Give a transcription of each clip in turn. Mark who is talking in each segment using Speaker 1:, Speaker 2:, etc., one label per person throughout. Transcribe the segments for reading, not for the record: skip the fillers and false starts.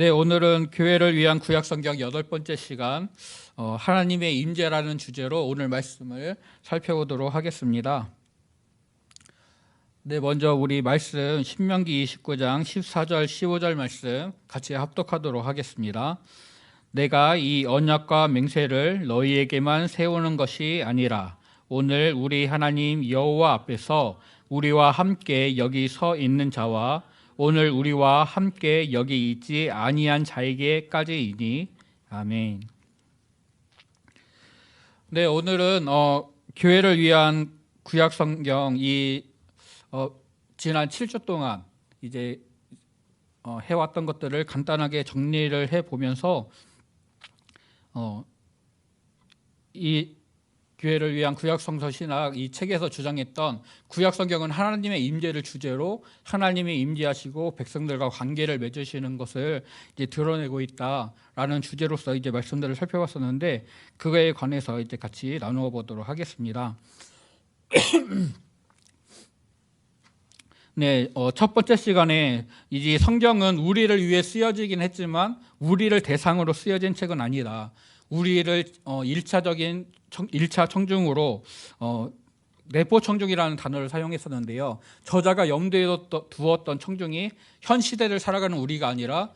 Speaker 1: 네, 오늘은 교회를 위한 구약성경 8번째 시간 하나님의 임재라는 주제로 오늘 말씀을 살펴보도록 하겠습니다. 네, 먼저 우리 말씀 신명기 29장 14절 15절 말씀 같이 합독하도록 하겠습니다. 내가 이 언약과 맹세를 너희에게만 세우는 것이 아니라 오늘 우리 하나님 여호와 앞에서 우리와 함께 여기 서 있는 자와 오늘 우리와 함께 여기 있지 아니한 자에게까지이니 아멘. 네, 오늘은 교회를 위한 구약 성경 지난 7주 동안 이제 해왔던 것들을 간단하게 정리를 해 보면서 이 교회를 위한 구약성서 신학 이 책에서 주장했던 구약성경은 하나님의 임재를 주제로 하나님이 임재하시고 백성들과 관계를 맺으시는 것을 이제 드러내고 있다라는 주제로서 이제 말씀들을 살펴봤었는데 그거에 관해서 이제 같이 나누어 보도록 하겠습니다. 네, 첫 번째 시간에 이제 성경은 우리를 위해 쓰여지긴 했지만 우리를 대상으로 쓰여진 책은 아니다. 우리를 1차 청중으로 내포 청중이라는 단어를 사용했었는데요. 저자가 염두에 두었던 청중이 현 시대를 살아가는 우리가 아니라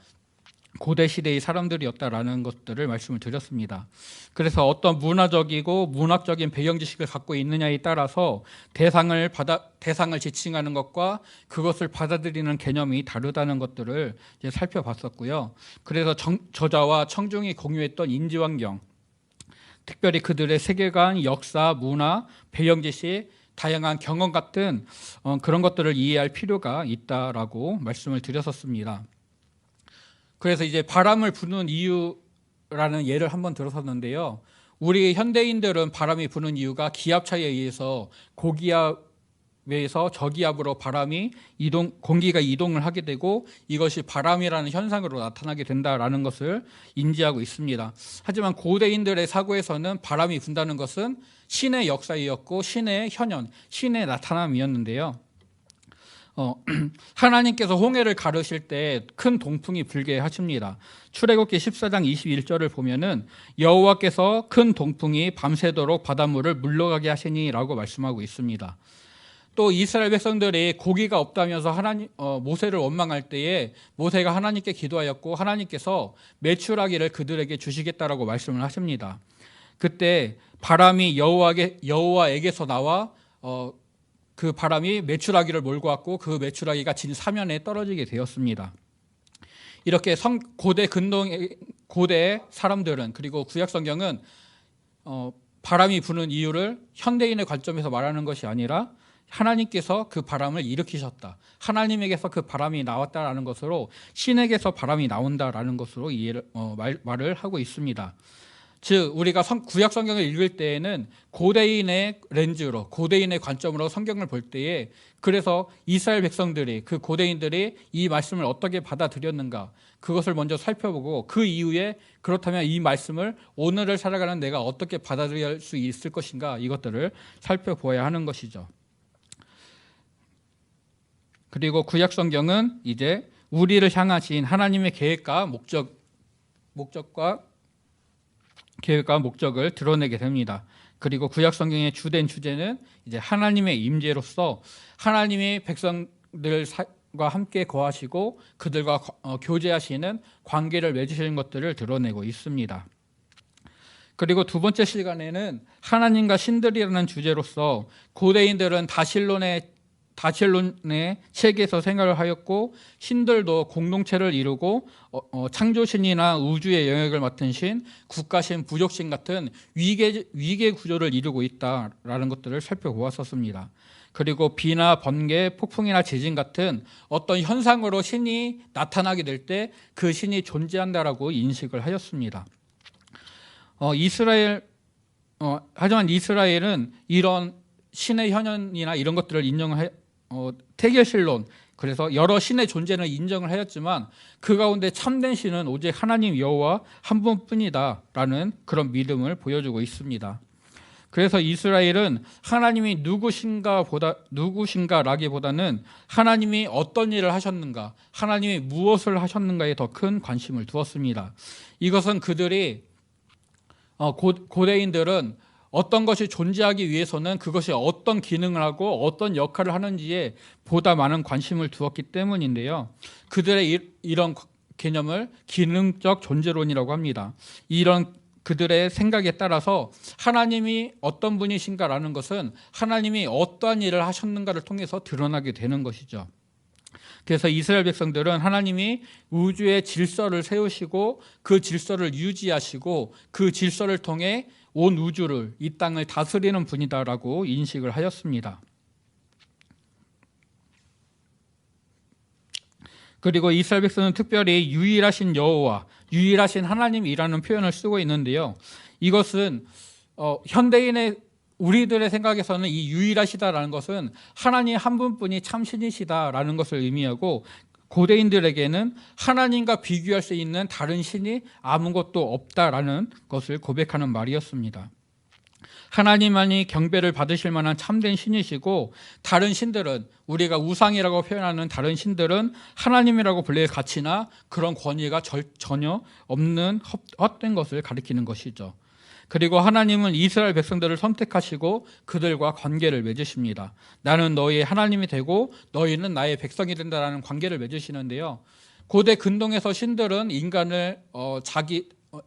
Speaker 1: 고대 시대의 사람들이었다라는 것들을 말씀을 드렸습니다. 그래서 어떤 문화적이고 문학적인 배경 지식을 갖고 있느냐에 따라서 대상을 지칭하는 것과 그것을 받아들이는 개념이 다르다는 것들을 이제 살펴봤었고요. 그래서 저자와 청중이 공유했던 인지 환경, 특별히 그들의 세계관, 역사, 문화, 배경 지식, 다양한 경험 같은 그런 것들을 이해할 필요가 있다라고 말씀을 드렸었습니다. 그래서 이제 바람을 부는 이유라는 예를 한번 들었었는데요. 우리 현대인들은 바람이 부는 이유가 기압차에 의해서 고기압에서 저기압으로 공기가 이동을 하게 되고 이것이 바람이라는 현상으로 나타나게 된다라는 것을 인지하고 있습니다. 하지만 고대인들의 사고에서는 바람이 분다는 것은 신의 역사이었고 신의 현현, 신의 나타남이었는데요. 하나님께서 홍해를 가르실 때 큰 동풍이 불게 하십니다. 출애굽기 14장 21절을 보면은 여호와께서 큰 동풍이 밤새도록 바닷물을 물러가게 하시니라고 말씀하고 있습니다. 또 이스라엘 백성들이 고기가 없다면서 모세를 원망할 때에 모세가 하나님께 기도하였고 하나님께서 메추라기를 그들에게 주시겠다라고 말씀을 하십니다. 그때 바람이 여호와에게서 나와 그 바람이 메추라기를 몰고 왔고 그 메추라기가 진 사면에 떨어지게 되었습니다. 이렇게 고대 사람들은 그리고 구약 성경은 바람이 부는 이유를 현대인의 관점에서 말하는 것이 아니라 하나님께서 그 바람을 일으키셨다. 하나님에게서 그 바람이 나왔다라는 것으로 신에게서 바람이 나온다라는 것으로 말을 하고 있습니다. 즉 우리가 구약 성경을 읽을 때에는 고대인의 렌즈로 고대인의 관점으로 성경을 볼 때에 그래서 이스라엘 백성들이 그 고대인들이 이 말씀을 어떻게 받아들였는가 그것을 먼저 살펴보고 그 이후에 그렇다면 이 말씀을 오늘을 살아가는 내가 어떻게 받아들일 수 있을 것인가 이것들을 살펴보아야 하는 것이죠. 그리고 구약 성경은 이제 우리를 향하신 하나님의 계획과 목적을 드러내게 됩니다. 그리고 구약 성경의 주된 주제는 이제 하나님의 임재로서 하나님의 백성들과 함께 거하시고 그들과 교제하시는 관계를 맺으시는 것들을 드러내고 있습니다. 그리고 두 번째 시간에는 하나님과 신들이라는 주제로서 고대인들은 다실론의 세계에서 생활을 하였고 신들도 공동체를 이루고 창조신이나 우주의 영역을 맡은 신, 국가신, 부족신 같은 위계 구조를 이루고 있다라는 것들을 살펴보았었습니다. 그리고 비나 번개, 폭풍이나 지진 같은 어떤 현상으로 신이 나타나게 될 때 그 신이 존재한다라고 인식을 하였습니다. 하지만 이스라엘은 이런 신의 현현이나 이런 것들을 태결신론, 그래서 여러 신의 존재는 인정을 하였지만 그 가운데 참된 신은 오직 하나님 여호와 한 분뿐이다라는 그런 믿음을 보여주고 있습니다. 그래서 이스라엘은 하나님이 누구신가라기보다는 하나님이 어떤 일을 하셨는가, 하나님이 무엇을 하셨는가에 더 큰 관심을 두었습니다. 이것은 그들이 고대인들은 어떤 것이 존재하기 위해서는 그것이 어떤 기능을 하고 어떤 역할을 하는지에 보다 많은 관심을 두었기 때문인데요. 그들의 이런 개념을 기능적 존재론이라고 합니다. 이런 그들의 생각에 따라서 하나님이 어떤 분이신가라는 것은 하나님이 어떠한 일을 하셨는가를 통해서 드러나게 되는 것이죠. 그래서 이스라엘 백성들은 하나님이 우주의 질서를 세우시고 그 질서를 유지하시고 그 질서를 통해 온 우주를, 이 땅을 다스리는 분이다라고 인식을 하였습니다. 그리고 이스라엘 백성은 특별히 유일하신 여호와, 유일하신 하나님이라는 표현을 쓰고 있는데요. 이것은 현대인의 우리들의 생각에서는 이 유일하시다라는 것은 하나님 한 분뿐이 참신이시다라는 것을 의미하고, 고대인들에게는 하나님과 비교할 수 있는 다른 신이 아무것도 없다라는 것을 고백하는 말이었습니다. 하나님만이 경배를 받으실 만한 참된 신이시고, 다른 신들은, 우리가 우상이라고 표현하는 다른 신들은 하나님이라고 불릴 가치나 그런 권위가 전혀 없는 헛된 것을 가리키는 것이죠. 그리고 하나님은 이스라엘 백성들을 선택하시고 그들과 관계를 맺으십니다. 나는 너희의 하나님이 되고 너희는 나의 백성이 된다라는 관계를 맺으시는데요. 고대 근동에서 신들은 인간을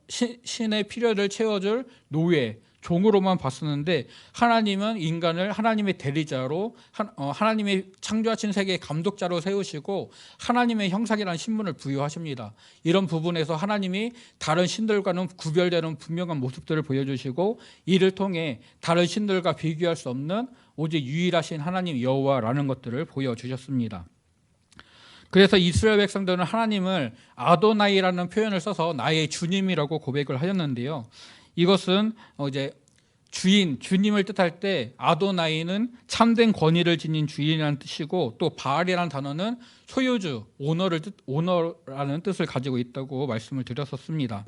Speaker 1: 신의 필요를 채워줄 노예, 종으로만 봤었는데, 하나님은 인간을 하나님의 대리자로, 하나님의 창조하신 세계의 감독자로 세우시고 하나님의 형상이라는 신분을 부여하십니다. 이런 부분에서 하나님이 다른 신들과는 구별되는 분명한 모습들을 보여주시고, 이를 통해 다른 신들과 비교할 수 없는 오직 유일하신 하나님 여호와라는 것들을 보여주셨습니다. 그래서 이스라엘 백성들은 하나님을 아도나이라는 표현을 써서 나의 주님이라고 고백을 하였는데요. 이것은 이제 주님을 뜻할 때 아도나이는 참된 권위를 지닌 주인이라는 뜻이고, 또 바알이라는 단어는 소유주, 오너라는 뜻을 가지고 있다고 말씀을 드렸었습니다.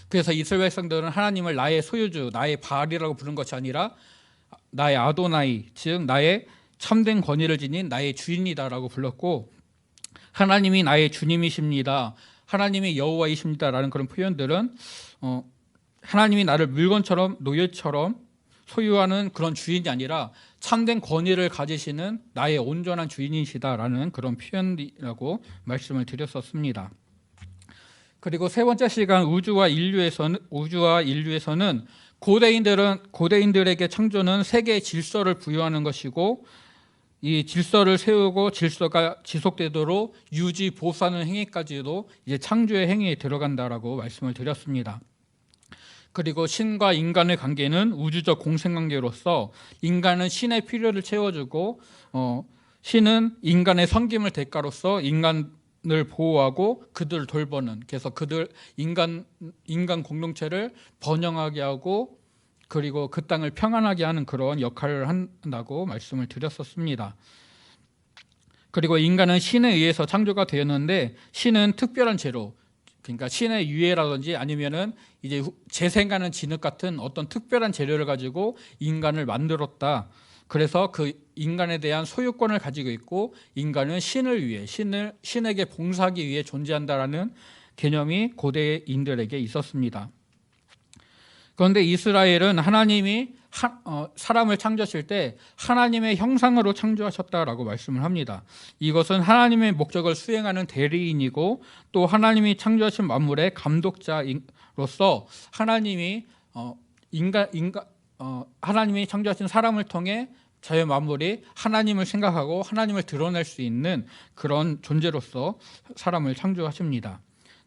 Speaker 1: 그래서 이스라엘 백성들은 하나님을 나의 소유주, 나의 바알이라고 부른 것이 아니라 나의 아도나이, 즉 나의 참된 권위를 지닌 나의 주인이다라고 불렀고, 하나님이 나의 주님이십니다, 하나님이 여호와이십니다라는 그런 표현들은 하나님이 나를 물건처럼, 노예처럼 소유하는 그런 주인이 아니라 참된 권위를 가지시는 나의 온전한 주인이시다라는 그런 표현이라고 말씀을 드렸었습니다. 그리고 세 번째 시간 우주와 인류에서는 고대인들에게 창조는 세계의 질서를 부여하는 것이고, 이 질서를 세우고 질서가 지속되도록 유지 보수하는 행위까지도 이제 창조의 행위에 들어간다라고 말씀을 드렸습니다. 그리고 신과 인간의 관계는 우주적 공생관계로서 인간은 신의 필요를 채워주고 신은 인간의 섬김을 대가로서 인간을 보호하고 그들을 돌보는, 그래서 인간 공동체를 번영하게 하고 그리고 그 땅을 평안하게 하는 그런 역할을 한다고 말씀을 드렸었습니다. 그리고 인간은 신에 의해서 창조가 되었는데, 신은 특별한 재료, 그러니까 신의 유해라든지 아니면은 이제 재생하는 진흙 같은 어떤 특별한 재료를 가지고 인간을 만들었다. 그래서 그 인간에 대한 소유권을 가지고 있고, 인간은 신을 위해, 신에게 봉사하기 위해 존재한다라는 개념이 고대인들에게 있었습니다. 그런데 이스라엘은 하나님이 사람을 창조하실 때 하나님의 형상으로 창조하셨다라고 말씀을 합니다. 이것은 하나님의 목적을 수행하는 대리인이고, 또 하나님이 창조하신 만물의 감독자로서 하나님이 창조하신 사람을 통해 자연 만물이 하나님을 생각하고 하나님을 드러낼 수 있는 그런 존재로서 사람을 창조하십니다.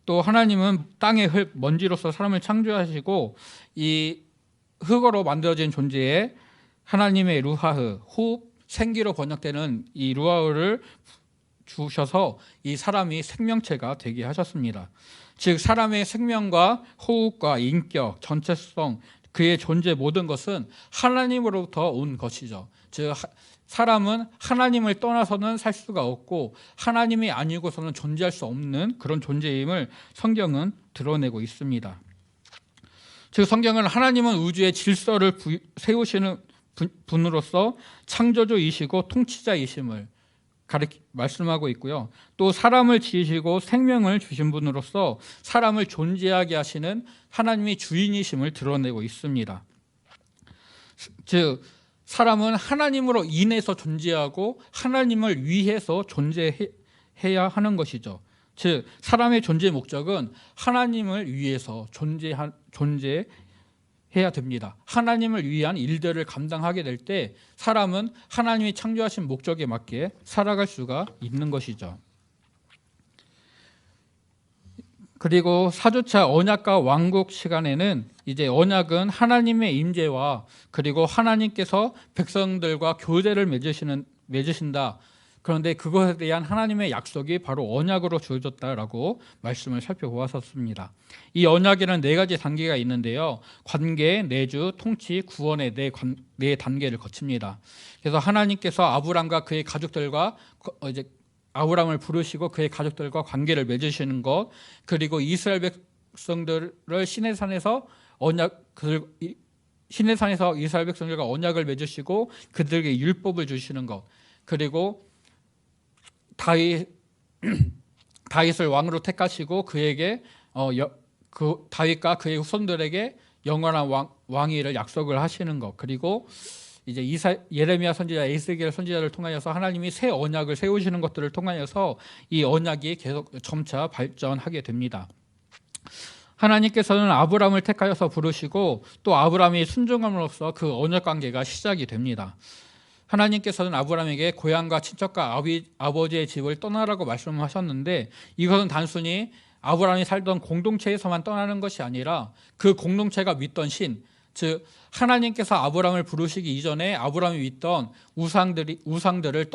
Speaker 1: 또 하나님은 땅의 흙, 먼지로서 사람을 창조하시고, 이 흙으로 만들어진 존재에 하나님의 루하흐, 호흡, 생기로 번역되는 이 루하흐를 주셔서 이 사람이 생명체가 되게 하셨습니다. 즉 사람의 생명과 호흡과 인격, 전체성, 그의 존재 모든 것은 하나님으로부터 온 것이죠. 즉 사람은 하나님을 떠나서는 살 수가 없고 하나님이 아니고서는 존재할 수 없는 그런 존재임을 성경은 드러내고 있습니다. 즉 성경은 하나님은 우주의 질서를 세우시는 분으로서 창조주이시고 통치자이심을 말씀하고 있고요. 또 사람을 지으시고 생명을 주신 분으로서 사람을 존재하게 하시는 하나님의 주인이심을 드러내고 있습니다. 즉 사람은 하나님으로 인해서 존재하고 하나님을 위해서 존재해야 하는 것이죠. 즉 사람의 존재 목적은 하나님을 위해서 존재해야 됩니다. 하나님을 위한 일들을 감당하게 될 때 사람은 하나님이 창조하신 목적에 맞게 살아갈 수가 있는 것이죠. 그리고 4주차 언약과 왕국 시간에는 이제 언약은 하나님의 임재와 그리고 하나님께서 백성들과 교제를 맺으신다. 그런데 그것에 대한 하나님의 약속이 바로 언약으로 주어졌다라고 말씀을 살펴보았었습니다. 이 언약에는 4가지 단계가 있는데요. 관계, 내주, 통치, 구원의 네 단계를 거칩니다. 그래서 하나님께서 아브람과 그의 가족들과 아브람을 부르시고 그의 가족들과 관계를 맺으시는 것, 그리고 이스라엘 백성들을 시내산에서 이스라엘 백성들과 언약을 맺으시고 그들에게 율법을 주시는 것, 그리고 다윗을 왕으로 택하시고 그에게 다윗과 그의 후손들에게 영원한 왕위를 약속을 하시는 것, 그리고 이제 예레미야 선지자, 에스겔 선지자를 통하여서 하나님이 새 언약을 세우시는 것들을 통하여서 이 언약이 계속 점차 발전하게 됩니다. 하나님께서는 아브람을 택하여서 부르시고 또 아브람이 순종함으로써 그 언약 관계가 시작이 됩니다. 하나님께서는 아브람에게 고향과 친척과 아버지의 집을 떠나라고 말씀하셨는데 이것은 단순히 아브람이 살던 공동체에서만 떠나는 것이 아니라 그 공동체가 믿던 신, 즉 하나님께서 아브람을 부르시기 이전에 아브람이 믿던 우상들을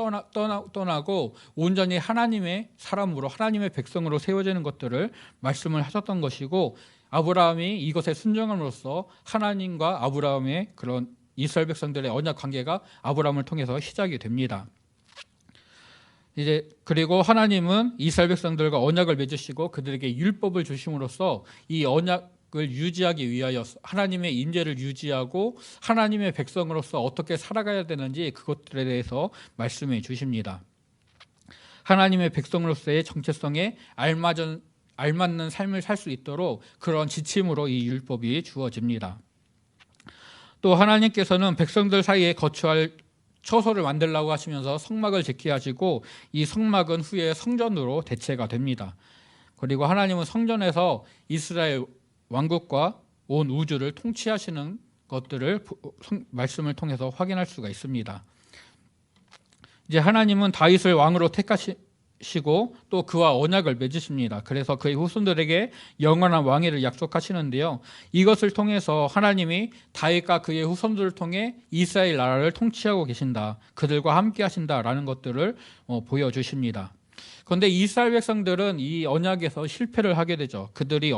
Speaker 1: 떠나고 온전히 하나님의 사람으로 하나님의 백성으로 세워지는 것들을 말씀을 하셨던 것이고, 아브람이 이것에 순종함으로써 하나님과 아브람의 그런 이스라엘 백성들의 언약 관계가 아브람을 통해서 시작이 됩니다. 이제 그리고 하나님은 이스라엘 백성들과 언약을 맺으시고 그들에게 율법을 주심으로써 이 언약을 유지하기 위하여 하나님의 임재를 유지하고 하나님의 백성으로서 어떻게 살아가야 되는지 그것들에 대해서 말씀해 주십니다. 하나님의 백성으로서의 정체성에 알맞는 삶을 살 수 있도록 그런 지침으로 이 율법이 주어집니다. 또 하나님께서는 백성들 사이에 거처할 처소를 만들라고 하시면서 성막을 짓게 하시고 이 성막은 후에 성전으로 대체가 됩니다. 그리고 하나님은 성전에서 이스라엘 왕국과 온 우주를 통치하시는 것들을 말씀을 통해서 확인할 수가 있습니다. 이제 하나님은 다윗을 왕으로 택하시고 또 그와 언약을 맺으십니다. 그래서 그의 후손들에게 영원한 왕위를 약속하시는데요. 이것을 통해서 하나님이 다윗과 그의 후손들을 통해 이스라엘 나라를 통치하고 계신다, 그들과 함께 하신다라는 것들을 보여주십니다. 그런데 이스라엘 백성들은 이 언약에서 실패를 하게 되죠. 그들이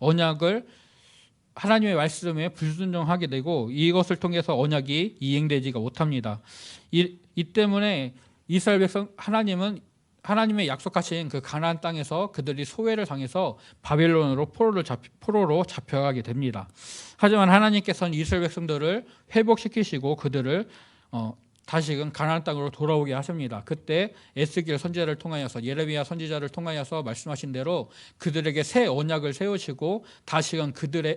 Speaker 1: 언약을 하나님의 말씀에 불순종하게 되고 이것을 통해서 언약이 이행되지가 못합니다. 이 때문에 이스라엘 백성 하나님의 약속하신 그 가나안 땅에서 그들이 소외를 당해서 바벨론으로 포로로 잡혀가게 됩니다. 하지만 하나님께서는 이스라엘 백성들을 회복시키시고 그들을 다시금 가나안 땅으로 돌아오게 하십니다. 그때 에스겔 선지자를 통하여서 예레미야 선지자를 통하여서 말씀하신 대로 그들에게 새 언약을 세우시고 다시금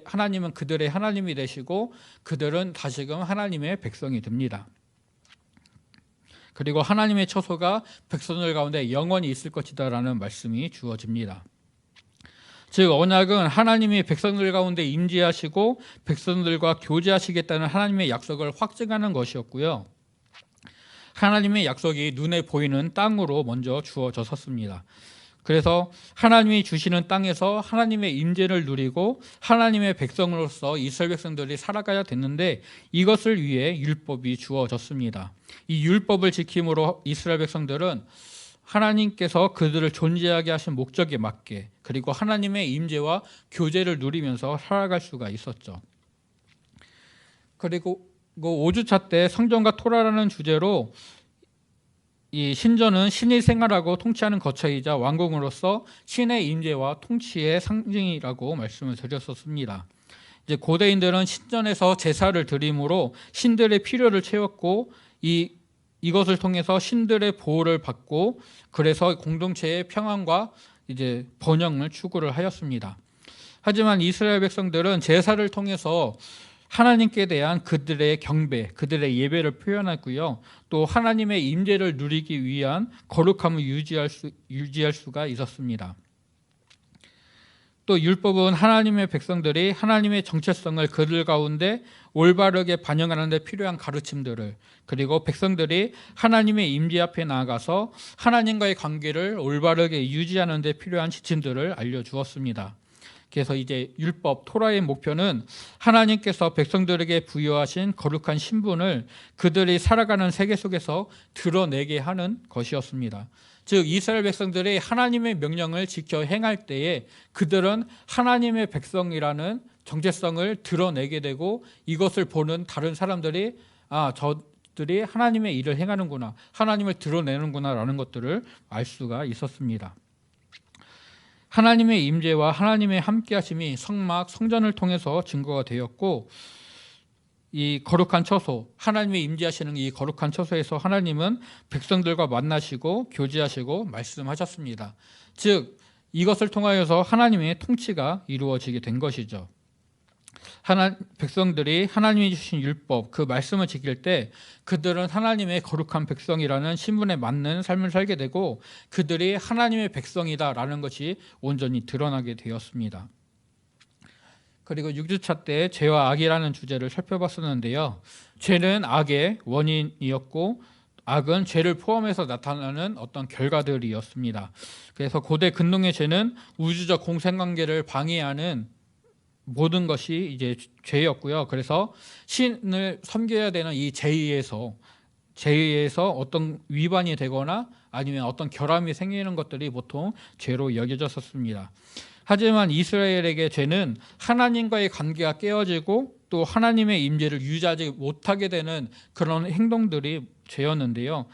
Speaker 1: 하나님은 그들의 하나님이 되시고 그들은 다시금 하나님의 백성이 됩니다. 그리고 하나님의 처소가 백성들 가운데 영원히 있을 것이다 라는 말씀이 주어집니다. 즉 언약은 하나님이 백성들 가운데 임재하시고 백성들과 교제하시겠다는 하나님의 약속을 확증하는 것이었고요. 하나님의 약속이 눈에 보이는 땅으로 먼저 주어졌었습니다. 그래서 하나님이 주시는 땅에서 하나님의 임재를 누리고 하나님의 백성으로서 이스라엘 백성들이 살아가야 됐는데 이것을 위해 율법이 주어졌습니다. 이 율법을 지킴으로 이스라엘 백성들은 하나님께서 그들을 존재하게 하신 목적에 맞게 그리고 하나님의 임재와 교제를 누리면서 살아갈 수가 있었죠. 그리고 5주차 때 성전과 토라라는 주제로 이 신전은 신이 생활하고 통치하는 거처이자 왕궁으로서 신의 임재와 통치의 상징이라고 말씀을 드렸었습니다. 이제 고대인들은 신전에서 제사를 드림으로 신들의 필요를 채웠고 이것을 통해서 신들의 보호를 받고 그래서 공동체의 평안과 이제 번영을 추구를 하였습니다. 하지만 이스라엘 백성들은 제사를 통해서 하나님께 대한 그들의 경배, 그들의 예배를 표현했고요. 또 하나님의 임재를 누리기 위한 거룩함을 유지할 수가 있었습니다. 또 율법은 하나님의 백성들이 하나님의 정체성을 그들 가운데 올바르게 반영하는 데 필요한 가르침들을, 그리고 백성들이 하나님의 임재 앞에 나아가서 하나님과의 관계를 올바르게 유지하는 데 필요한 지침들을 알려주었습니다. 그래서 이제 율법, 토라의 목표는 하나님께서 백성들에게 부여하신 거룩한 신분을 그들이 살아가는 세계 속에서 드러내게 하는 것이었습니다. 즉 이스라엘 백성들이 하나님의 명령을 지켜 행할 때에 그들은 하나님의 백성이라는 정체성을 드러내게 되고, 이것을 보는 다른 사람들이 저들이 하나님의 일을 행하는구나, 하나님을 드러내는구나 라는 것들을 알 수가 있었습니다. 하나님의 임재와 하나님의 함께하심이 성막, 성전을 통해서 증거가 되었고, 이 거룩한 처소, 하나님의 임재하시는 이 거룩한 처소에서 하나님은 백성들과 만나시고 교제하시고 말씀하셨습니다. 즉 이것을 통하여서 하나님의 통치가 이루어지게 된 것이죠. 백성들이 하나님이 주신 율법, 그 말씀을 지킬 때 그들은 하나님의 거룩한 백성이라는 신분에 맞는 삶을 살게 되고 그들이 하나님의 백성이다라는 것이 온전히 드러나게 되었습니다. 그리고 6주차 때 죄와 악이라는 주제를 살펴봤었는데요. 죄는 악의 원인이었고 악은 죄를 포함해서 나타나는 어떤 결과들이었습니다. 그래서 고대 근동의 죄는 우주적 공생관계를 방해하는 모든 것이 이제 죄였고요. 그래서 신을 섬겨야 되는 이 죄에서 어떤 위반이 되거나 아니면 어떤 결함이 생기는 것들이 보통 죄로 여겨졌었습니다. 하지만 이스라엘에게 죄는 하나님과의 관계가 깨어지고 또 하나님의 임재를 유지하지 못하게 되는 그런 행동들이 죄였는데요.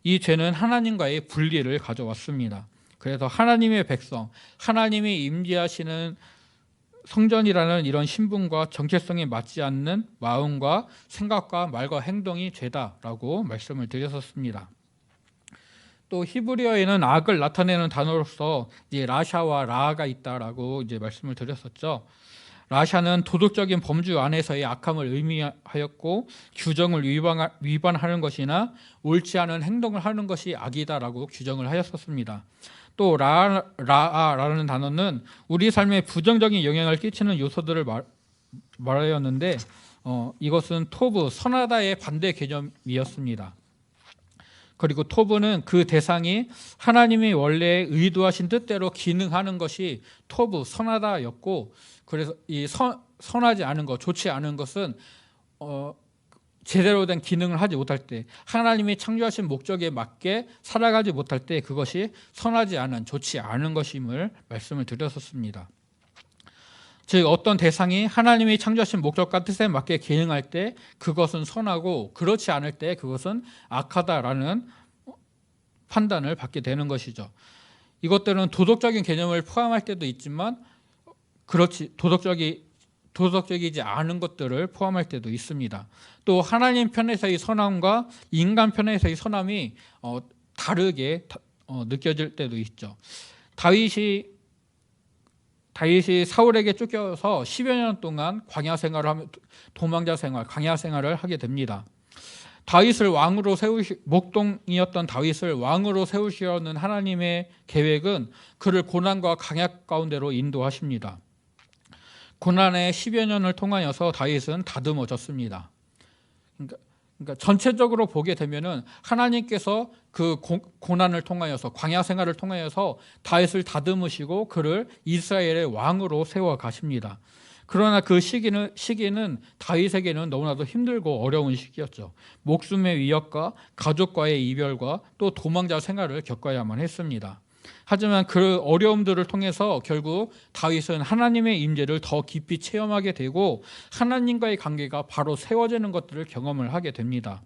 Speaker 1: 이 죄는 하나님과의 분리를 가져왔습니다. 그래서 하나님의 백성, 하나님이 임재하시는 성전이라는 이런 신분과 정체성에 맞지 않는 마음과 생각과 말과 행동이 죄다라고 말씀을 드렸었습니다. 또 히브리어에는 악을 나타내는 단어로서 이제 라샤와 라아가 있다라고 이제 말씀을 드렸었죠. 라샤는 도덕적인 범주 안에서의 악함을 의미하였고 규정을 위반하는 것이나 옳지 않은 행동을 하는 것이 악이다라고 규정을 하였었습니다. 또 라아라는 단어는 우리 삶에 부정적인 영향을 끼치는 요소들을 말하였는데 이것은 토브, 선하다의 반대 개념이었습니다. 그리고 토브는 그 대상이 하나님이 원래 의도하신 뜻대로 기능하는 것이 토브, 선하다였고, 그래서 이 선하지 않은 것, 좋지 않은 것은 제대로 된 기능을 하지 못할 때, 하나님이 창조하신 목적에 맞게 살아가지 못할 때 그것이 선하지 않은, 좋지 않은 것임을 말씀을 드렸었습니다. 즉 어떤 대상이 하나님이 창조하신 목적과 뜻에 맞게 기능할 때 그것은 선하고 그렇지 않을 때 그것은 악하다라는 판단을 받게 되는 것이죠. 이것들은 도덕적인 개념을 포함할 때도 있지만 도덕적이지 않은 것들을 포함할 때도 있습니다. 또 하나님 편에서의 선함과 인간 편에서의 선함이 다르게 느껴질 때도 있죠. 다윗이 사울에게 쫓겨서 10여 년 동안 광야 생활을 하게 됩니다. 다윗을 왕으로 목동이었던 다윗을 왕으로 세우시려는 하나님의 계획은 그를 고난과 강약 가운데로 인도하십니다. 고난의 10여 년을 통하여서 다윗은 다듬어졌습니다. 그러니까 전체적으로 보게 되면은 하나님께서 그 고난을 통하여서 광야 생활을 통하여서 다윗을 다듬으시고 그를 이스라엘의 왕으로 세워 가십니다. 그러나 그 시기는 다윗에게는 너무나도 힘들고 어려운 시기였죠. 목숨의 위협과 가족과의 이별과 또 도망자 생활을 겪어야만 했습니다. 하지만 그 어려움들을 통해서 결국 다윗은 하나님의 임재를 더 깊이 체험하게 되고 하나님과의 관계가 바로 세워지는 것들을 경험을 하게 됩니다.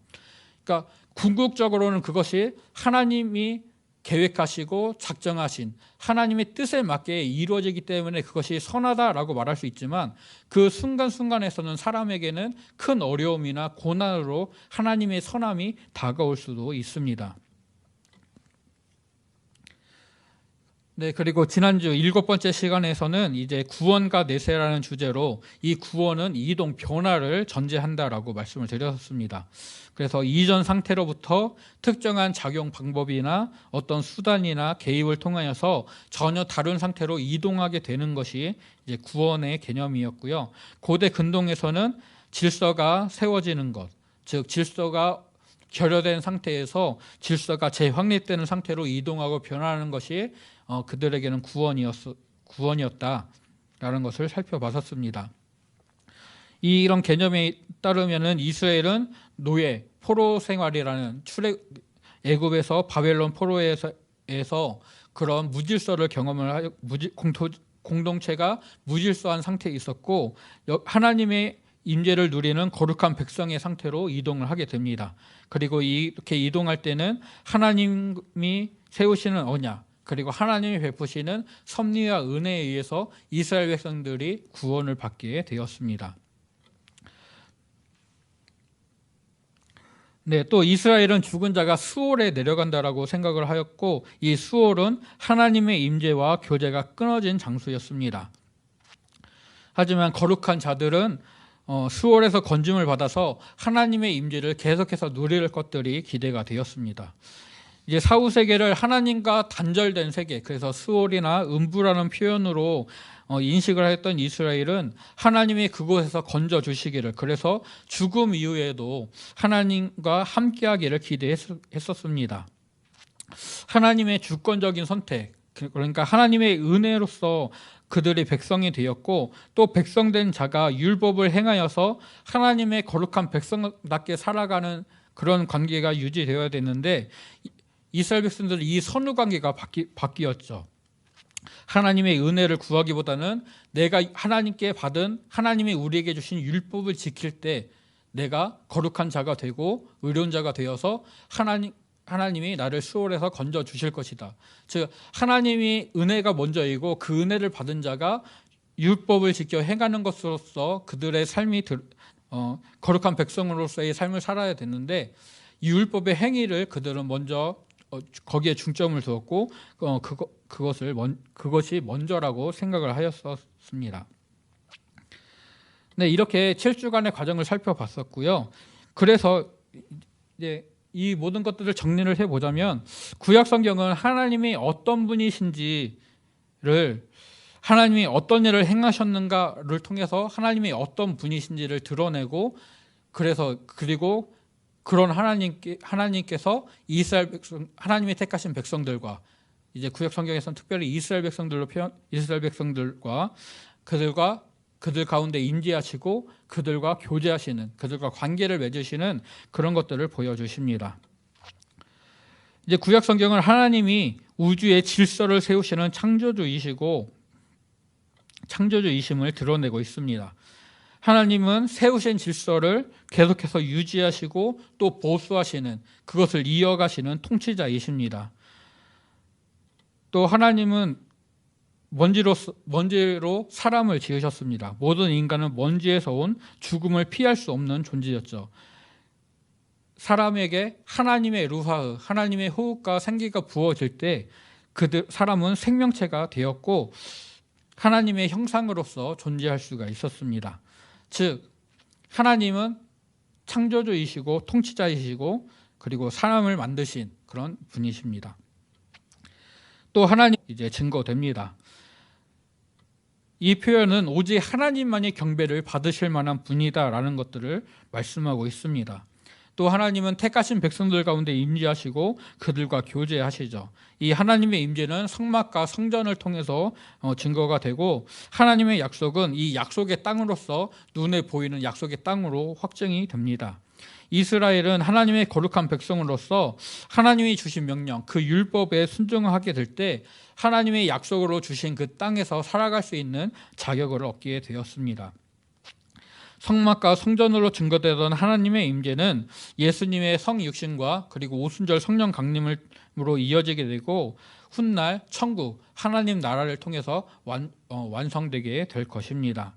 Speaker 1: 그러니까 궁극적으로는 그것이 하나님이 계획하시고 작정하신 하나님의 뜻에 맞게 이루어지기 때문에 그것이 선하다라고 말할 수 있지만, 그 순간순간에서는 사람에게는 큰 어려움이나 고난으로 하나님의 선함이 다가올 수도 있습니다. 네, 그리고 지난주 7번째 시간에서는 이제 구원과 내세라는 주제로 이 구원은 이동 변화를 전제한다라고 말씀을 드렸습니다. 그래서 이전 상태로부터 특정한 작용 방법이나 어떤 수단이나 개입을 통하여서 전혀 다른 상태로 이동하게 되는 것이 이제 구원의 개념이었고요. 고대 근동에서는 질서가 세워지는 것, 즉 질서가 결여된 상태에서 질서가 재확립되는 상태로 이동하고 변화하는 것이 그들에게는 구원이었다라는 것을 살펴봤었습니다. 이런 개념에 따르면은 이스라엘은 노예, 포로 생활이라는 애굽에서 바벨론 포로에서 그런 무질서를 경험을 하여 공동체가 무질서한 상태에 있었고, 하나님의 임재를 누리는 거룩한 백성의 상태로 이동을 하게 됩니다. 그리고 이렇게 이동할 때는 하나님이 세우시는 언약, 그리고 하나님이 베푸시는 섭리와 은혜에 의해서 이스라엘 백성들이 구원을 받게 되었습니다. 네, 또 이스라엘은 죽은 자가 수올에 내려간다라고 생각을 하였고, 이 수올은 하나님의 임재와 교제가 끊어진 장소였습니다. 하지만 거룩한 자들은 수올에서 건짐을 받아서 하나님의 임재를 계속해서 누릴 것들이 기대가 되었습니다. 이제 사후 세계를 하나님과 단절된 세계, 그래서 수올이나 음부라는 표현으로 인식을 했던 이스라엘은 하나님이 그곳에서 건져 주시기를, 그래서 죽음 이후에도 하나님과 함께하기를 기대했었습니다. 하나님의 주권적인 선택, 그러니까 하나님의 은혜로서 그들이 백성이 되었고, 또 백성된 자가 율법을 행하여서 하나님의 거룩한 백성답게 살아가는 그런 관계가 유지되어야 되는데, 이스라엘 백성들은 이 선후 관계가 바뀌었죠. 하나님의 은혜를 구하기보다는 내가 하나님께 받은, 하나님이 우리에게 주신 율법을 지킬 때 내가 거룩한 자가 되고 의로운 자가 되어서 하나님이 나를 수월해서 건져 주실 것이다. 즉 하나님이 은혜가 먼저이고 그 은혜를 받은 자가 율법을 지켜 행하는 것으로서 그들의 삶이 거룩한 백성으로서의 삶을 살아야 되는데, 이 율법의 행위를 그들은 먼저 거기에 중점을 두었고 그것이 먼저라고 생각을 하였었습니다. 네, 이렇게 7주간의 과정을 살펴봤었고요. 그래서 이제 이 모든 것들을 정리를 해보자면, 구약 성경은 하나님이 어떤 분이신지를, 하나님이 어떤 일을 행하셨는가를 통해서 하나님이 어떤 분이신지를 드러내고, 그리고 그런 하나님께서 이스라엘 백성, 하나님이 택하신 백성들과, 이제 구약 성경에서는 특별히 이스라엘 백성들과 그들 가운데 임재하시고 그들과 교제하시는, 그들과 관계를 맺으시는 그런 것들을 보여주십니다. 이제 구약 성경은 하나님이 우주의 질서를 세우시는 창조주이심을 드러내고 있습니다. 하나님은 세우신 질서를 계속해서 유지하시고 또 보수하시는, 그것을 이어가시는 통치자이십니다. 또 하나님은 먼지로 사람을 지으셨습니다. 모든 인간은 먼지에서 온 죽음을 피할 수 없는 존재였죠. 사람에게 하나님의 루하흐, 하나님의 호흡과 생기가 부어질 때 사람은 생명체가 되었고 하나님의 형상으로서 존재할 수가 있었습니다. 즉 하나님은 창조주이시고 통치자이시고 그리고 사람을 만드신 그런 분이십니다. 또 하나님 이제 증거됩니다. 이 표현은 오직 하나님만이 경배를 받으실 만한 분이다라는 것들을 말씀하고 있습니다. 또 하나님은 택하신 백성들 가운데 임재하시고 그들과 교제하시죠. 이 하나님의 임재는 성막과 성전을 통해서 증거가 되고, 하나님의 약속은 이 약속의 땅으로서 눈에 보이는 약속의 땅으로 확증이 됩니다. 이스라엘은 하나님의 거룩한 백성으로서 하나님이 주신 명령, 그 율법에 순종하게 될 때 하나님의 약속으로 주신 그 땅에서 살아갈 수 있는 자격을 얻게 되었습니다. 성막과 성전으로 증거되던 하나님의 임재는 예수님의 성육신과 그리고 오순절 성령 강림으로 이어지게 되고 훗날 천국 하나님 나라를 통해서 완성되게 될 것입니다.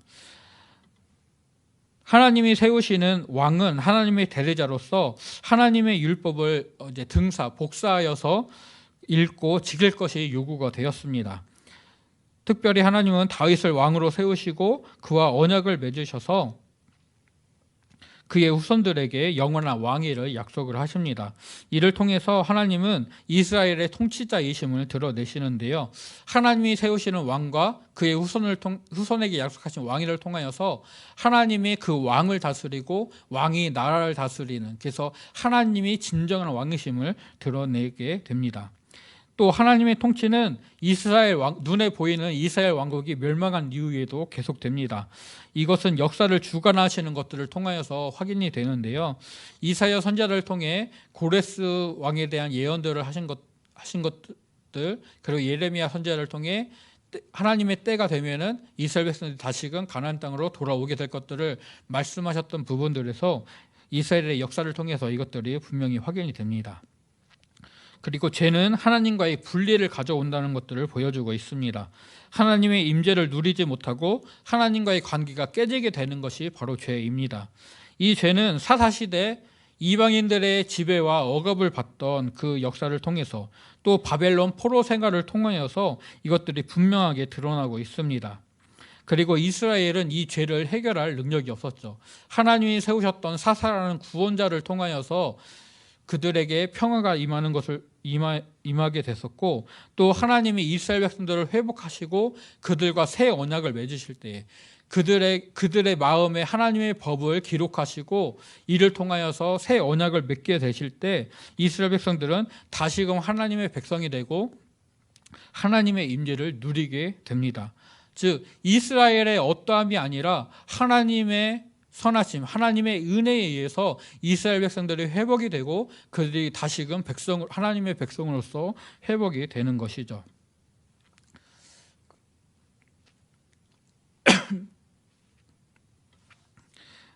Speaker 1: 하나님이 세우시는 왕은 하나님의 대리자로서 하나님의 율법을 이제 복사하여서 읽고 지킬 것이 요구가 되었습니다. 특별히 하나님은 다윗을 왕으로 세우시고 그와 언약을 맺으셔서 그의 후손들에게 영원한 왕위를 약속을 하십니다. 이를 통해서 하나님은 이스라엘의 통치자이심을 드러내시는데요. 하나님이 세우시는 왕과 그의 후손에게 약속하신 왕위를 통하여서 하나님이 그 왕을 다스리고 왕이 나라를 다스리는, 그래서 하나님이 진정한 왕이심을 드러내게 됩니다. 또 하나님의 통치는 눈에 보이는 이스라엘 왕국이 멸망한 이후에도 계속됩니다. 이것은 역사를 주관하시는 것들을 통하여서 확인이 되는데요. 이사야 선지자를 통해 고레스 왕에 대한 예언들을 하신 것들, 그리고 예레미야 선지자를 통해 하나님의 때가 되면은 이스라엘 백성들이 다시금 가나안 땅으로 돌아오게 될 것들을 말씀하셨던 부분들에서 이스라엘의 역사를 통해서 이것들이 분명히 확인이 됩니다. 그리고 죄는 하나님과의 분리를 가져온다는 것들을 보여주고 있습니다. 하나님의 임재를 누리지 못하고 하나님과의 관계가 깨지게 되는 것이 바로 죄입니다. 이 죄는 사사시대 이방인들의 지배와 억압을 받던 그 역사를 통해서 또 바벨론 포로 생활을 통하여서 이것들이 분명하게 드러나고 있습니다. 그리고 이스라엘은 이 죄를 해결할 능력이 없었죠. 하나님이 세우셨던 사사라는 구원자를 통하여서 그들에게 평화가 임하게 됐었고, 또 하나님이 이스라엘 백성들을 회복하시고 그들과 새 언약을 맺으실 때에 그들의 마음에 하나님의 법을 기록하시고 이를 통하여서 새 언약을 맺게 되실 때 이스라엘 백성들은 다시금 하나님의 백성이 되고 하나님의 임재를 누리게 됩니다. 즉 이스라엘의 어떠함이 아니라 하나님의 선하심, 하나님의 은혜에 의해서 이스라엘 백성들이 회복이 되고 그들이 다시금 하나님의 백성으로서 회복이 되는 것이죠.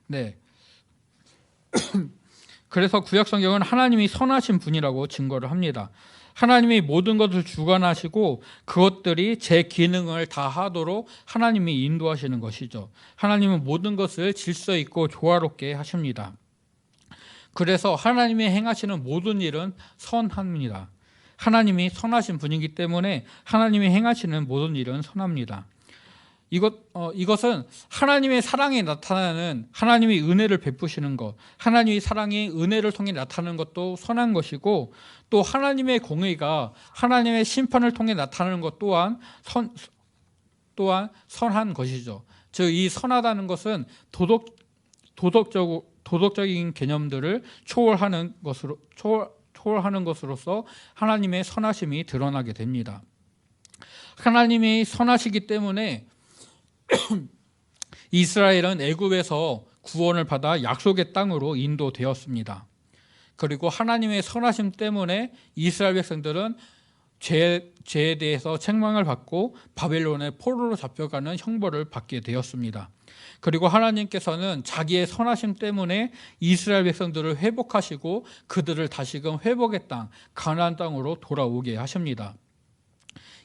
Speaker 1: 네. 그래서 구약 성경은 하나님이 선하신 분이라고 증거를 합니다. 하나님이 모든 것을 주관하시고 그것들이 제 기능을 다 하도록 하나님이 인도하시는 것이죠. 하나님은 모든 것을 질서 있고 조화롭게 하십니다. 그래서 하나님이 행하시는 모든 일은 선합니다. 하나님이 선하신 분이기 때문에 하나님이 행하시는 모든 일은 선합니다. 이것은 하나님의 사랑에 나타나는 하나님이 은혜를 베푸시는 것, 하나님의 사랑이 은혜를 통해 나타나는 것도 선한 것이고, 또 하나님의 공의가 하나님의 심판을 통해 나타나는 것 또한 선한 것이죠. 즉 이 선하다는 것은 도덕적인 개념들을 초월하는 것으로서 하나님의 선하심이 드러나게 됩니다. 하나님이 선하시기 때문에 이스라엘은 애굽에서 구원을 받아 약속의 땅으로 인도되었습니다. 그리고 하나님의 선하심 때문에 이스라엘 백성들은 죄에 대해서 책망을 받고 바벨론의 포로로 잡혀가는 형벌을 받게 되었습니다. 그리고 하나님께서는 자기의 선하심 때문에 이스라엘 백성들을 회복하시고 그들을 다시금 회복의 땅, 가나안 땅으로 돌아오게 하십니다.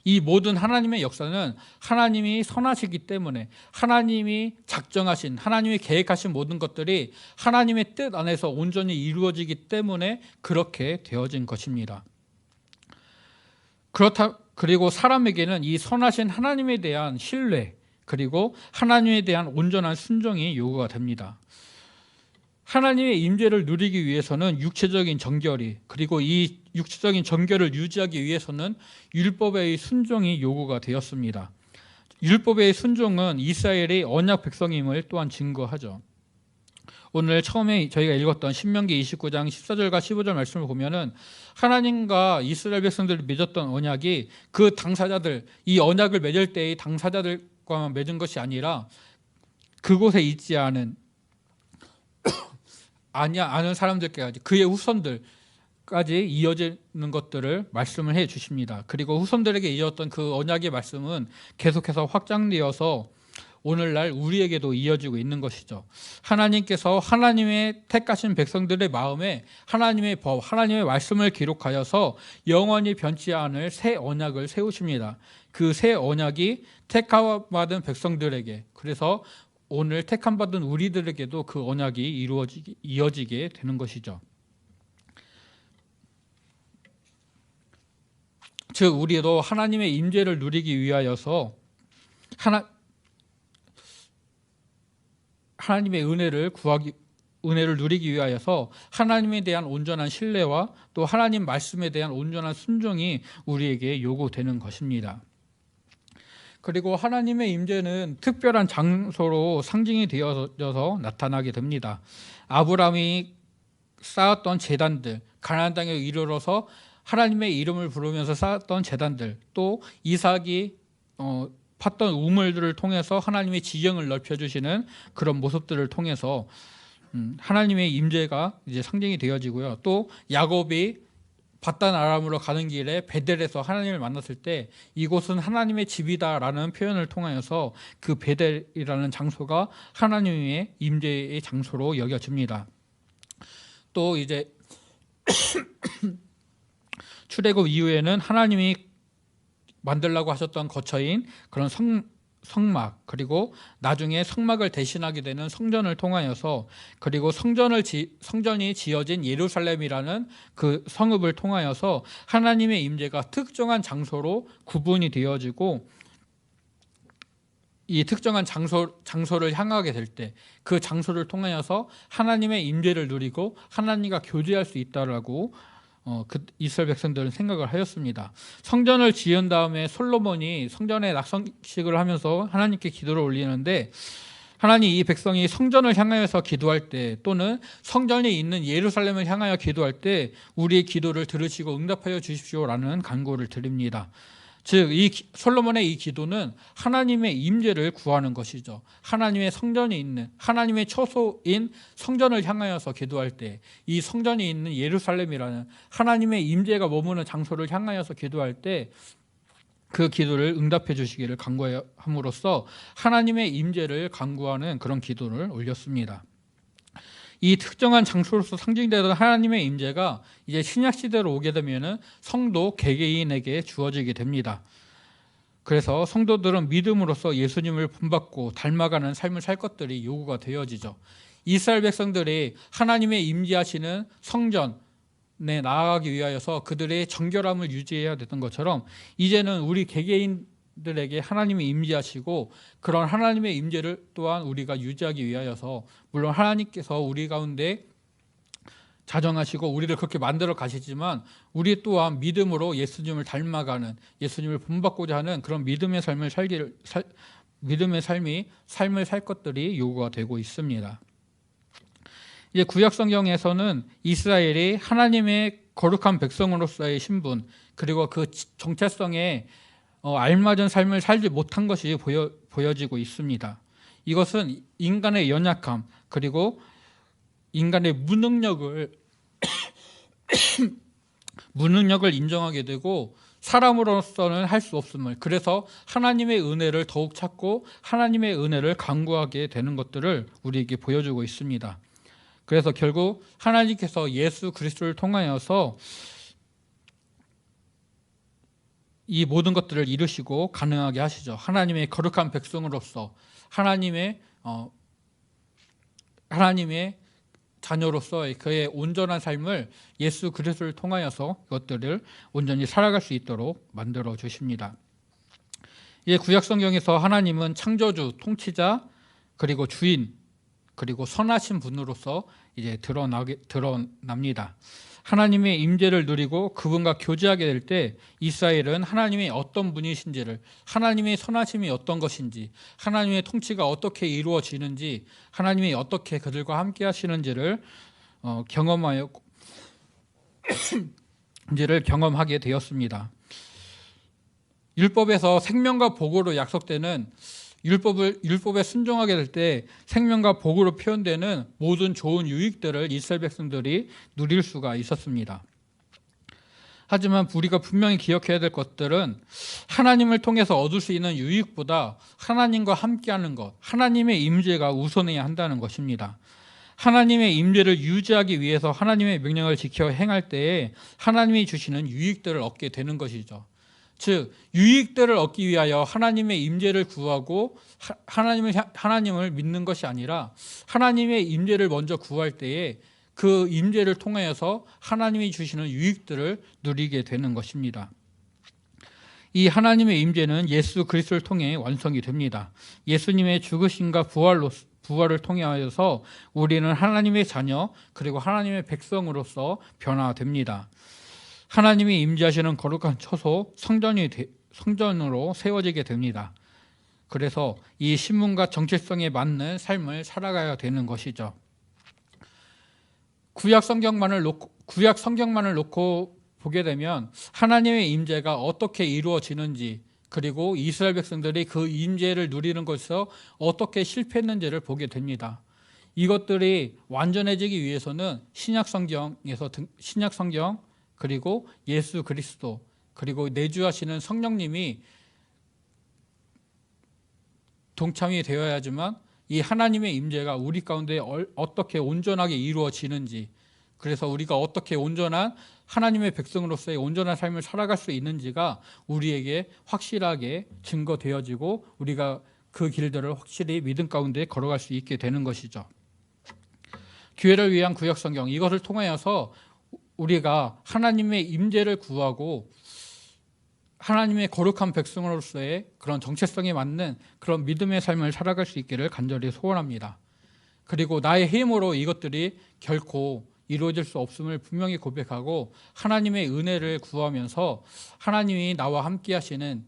Speaker 1: 이 모든 하나님의 역사는 하나님이 선하시기 때문에 하나님이 작정하신, 하나님이 계획하신 모든 것들이 하나님의 뜻 안에서 온전히 이루어지기 때문에 그렇게 되어진 것입니다. 그리고 사람에게는 이 선하신 하나님에 대한 신뢰, 그리고 하나님에 대한 온전한 순종이 요구가 됩니다. 하나님의 임재를 누리기 위해서는 육체적인 정결이, 그리고 이 육체적인 정결을 유지하기 위해서는 율법의 순종이 요구가 되었습니다. 율법의 순종은 이스라엘의 언약 백성임을 또한 증거하죠. 오늘 처음에 저희가 읽었던 신명기 29장 14절과 15절 말씀을 보면은 하나님과 이스라엘 백성들이 맺었던 언약이 그 당사자들, 이 언약을 맺을 때의 당사자들과 맺은 것이 아니라 그곳에 있지 않은 아는 사람들까지, 그의 후손들까지 이어지는 것들을 말씀을 해 주십니다. 그리고 후손들에게 이어졌던 그 언약의 말씀은 계속해서 확장되어서 오늘날 우리에게도 이어지고 있는 것이죠. 하나님께서 하나님의 택하신 백성들의 마음에 하나님의 법, 하나님의 말씀을 기록하여서 영원히 변치 않을 새 언약을 세우십니다. 그 새 언약이 택함받은 백성들에게, 그래서 오늘 택함받은 우리들에게도 그 언약이 이어지게 되는 것이죠. 즉 우리도 하나님의 임재를 누리기 위하여서 하나님의 은혜를 누리기 위하여서 하나님에 대한 온전한 신뢰와 또 하나님 말씀에 대한 온전한 순종이 우리에게 요구되는 것입니다. 그리고 하나님의 임재는 특별한 장소로 상징이 되어져서 나타나게 됩니다. 아브라함이 쌓았던 제단들, 가나안 땅에 이르러서 하나님의 이름을 부르면서 쌓았던 제단들, 또 이삭이 팠던 우물들을 통해서 하나님의 지경을 넓혀주시는 그런 모습들을 통해서 하나님의 임재가 이제 상징이 되어지고요. 또 야곱이 바단 아람으로 가는 길에 베델에서 하나님을 만났을 때 이곳은 하나님의 집이다라는 표현을 통하여서 그 베델이라는 장소가 하나님의 임재의 장소로 여겨집니다. 또 이제 출애굽 이후에는 하나님이 만들라고 하셨던 거처인 그런 성막, 그리고 나중에 성막을 대신하게 되는 성전을 통하여서, 그리고 성전이 지어진 예루살렘이라는 그 성읍을 통하여서 하나님의 임재가 특정한 장소로 구분이 되어지고, 이 특정한 장소를 향하게 될 때 그 장소를 통하여서 하나님의 임재를 누리고 하나님과 교제할 수 있다라고 그 이스라엘 백성들은 생각을 하였습니다. 성전을 지은 다음에 솔로몬이 성전에 낙성식을 하면서 하나님께 기도를 올리는데, 하나님 이 백성이 성전을 향하여서 기도할 때 또는 성전에 있는 예루살렘을 향하여 기도할 때 우리의 기도를 들으시고 응답하여 주십시오라는 간구를 드립니다. 즉 이 솔로몬의 이 기도는 하나님의 임재를 구하는 것이죠. 하나님의 성전이 있는, 하나님의 처소인 성전을 향하여서 기도할 때 이 성전이 있는 예루살렘이라는 하나님의 임재가 머무는 장소를 향하여서 기도할 때 그 기도를 응답해 주시기를 간구함으로써 하나님의 임재를 간구하는 그런 기도를 올렸습니다. 이 특정한 장소로서 상징되던 하나님의 임재가 이제 신약 시대로 오게 되면은 성도 개개인에게 주어지게 됩니다. 그래서 성도들은 믿음으로써 예수님을 본받고 닮아가는 삶을 살 것들이 요구가 되어지죠. 이스라엘 백성들이 하나님의 임재하시는 성전에 나아가기 위하여서 그들의 정결함을 유지해야 되던 것처럼 이제는 우리 개개인들에게 하나님이 임재하시고 그런 하나님의 임재를 또한 우리가 유지하기 위하여서, 물론 하나님께서 우리 가운데 자정하시고 우리를 그렇게 만들어 가시지만 우리 또한 믿음으로 예수님을 닮아가는, 예수님을 본받고자 하는 그런 믿음의 삶을 삶을 살 것들이 요구가 되고 있습니다. 이제 구약 성경에서는 이스라엘이 하나님의 거룩한 백성으로서의 신분, 그리고 그 정체성에 알맞은 삶을 살지 못한 것이 보여지고 있습니다. 이것은 인간의 연약함, 그리고 인간의 무능력을 인정하게 되고 사람으로서는 할 수 없음을, 그래서 하나님의 은혜를 더욱 찾고 하나님의 은혜를 간구하게 되는 것들을 우리에게 보여주고 있습니다. 그래서 결국 하나님께서 예수 그리스도를 통하여서 이 모든 것들을 이루시고 가능하게 하시죠. 하나님의 거룩한 백성으로서 하나님의 자녀로서 그의 온전한 삶을 예수 그리스도를 통하여서 그것들을 온전히 살아갈 수 있도록 만들어 주십니다. 이 구약 성경에서 하나님은 창조주, 통치자, 그리고 주인, 그리고 선하신 분으로서 이제 드러납니다. 하나님의 임재를 누리고 그분과 교제하게 될 때 이스라엘은 하나님이 어떤 분이신지를, 하나님의 선하심이 어떤 것인지, 하나님의 통치가 어떻게 이루어지는지, 하나님이 어떻게 그들과 함께 하시는지를 경험하게 되었습니다. 율법에서 생명과 복으로 약속되는 율법에 순종하게 될 때 생명과 복으로 표현되는 모든 좋은 유익들을 이스라엘 백성들이 누릴 수가 있었습니다. 하지만 우리가 분명히 기억해야 될 것들은 하나님을 통해서 얻을 수 있는 유익보다 하나님과 함께하는 것, 하나님의 임재가 우선해야 한다는 것입니다. 하나님의 임재를 유지하기 위해서 하나님의 명령을 지켜 행할 때에 하나님이 주시는 유익들을 얻게 되는 것이죠. 즉 유익들을 얻기 위하여 하나님의 임재를 구하고 하나님을 믿는 것이 아니라 하나님의 임재를 먼저 구할 때에 그 임재를 통하여서 하나님이 주시는 유익들을 누리게 되는 것입니다. 이 하나님의 임재는 예수 그리스도를 통해 완성이 됩니다. 예수님의 죽으심과 부활을 통하여서 우리는 하나님의 자녀 그리고 하나님의 백성으로서 변화됩니다. 하나님이 임재하시는 거룩한 처소 성전으로 세워지게 됩니다. 그래서 이 신분과 정체성에 맞는 삶을 살아가야 되는 것이죠. 구약 성경만을 놓고 보게 되면 하나님의 임재가 어떻게 이루어지는지 그리고 이스라엘 백성들이 그 임재를 누리는 것에서 어떻게 실패했는지를 보게 됩니다. 이것들이 완전해지기 위해서는 신약 성경 그리고 예수 그리스도 그리고 내주하시는 성령님이 동참이 되어야지만 이 하나님의 임재가 우리 가운데 어떻게 온전하게 이루어지는지, 그래서 우리가 어떻게 온전한 하나님의 백성으로서의 온전한 삶을 살아갈 수 있는지가 우리에게 확실하게 증거되어지고 우리가 그 길들을 확실히 믿음 가운데 걸어갈 수 있게 되는 것이죠. 교회를 위한 구약 성경, 이것을 통하여서 우리가 하나님의 임재를 구하고 하나님의 거룩한 백성으로서의 그런 정체성에 맞는 그런 믿음의 삶을 살아갈 수 있기를 간절히 소원합니다. 그리고 나의 힘으로 이것들이 결코 이루어질 수 없음을 분명히 고백하고 하나님의 은혜를 구하면서 하나님이 나와 함께 하시는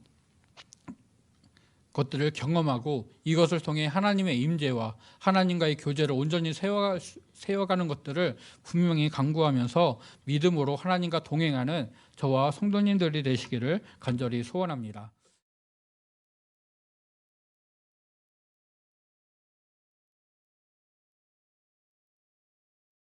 Speaker 1: 것들을 경험하고 이것을 통해 하나님의 임재와 하나님과의 교제를 온전히 세워가는 것들을 분명히 강구하면서 믿음으로 하나님과 동행하는 저와 성도님들이 되시기를 간절히 소원합니다.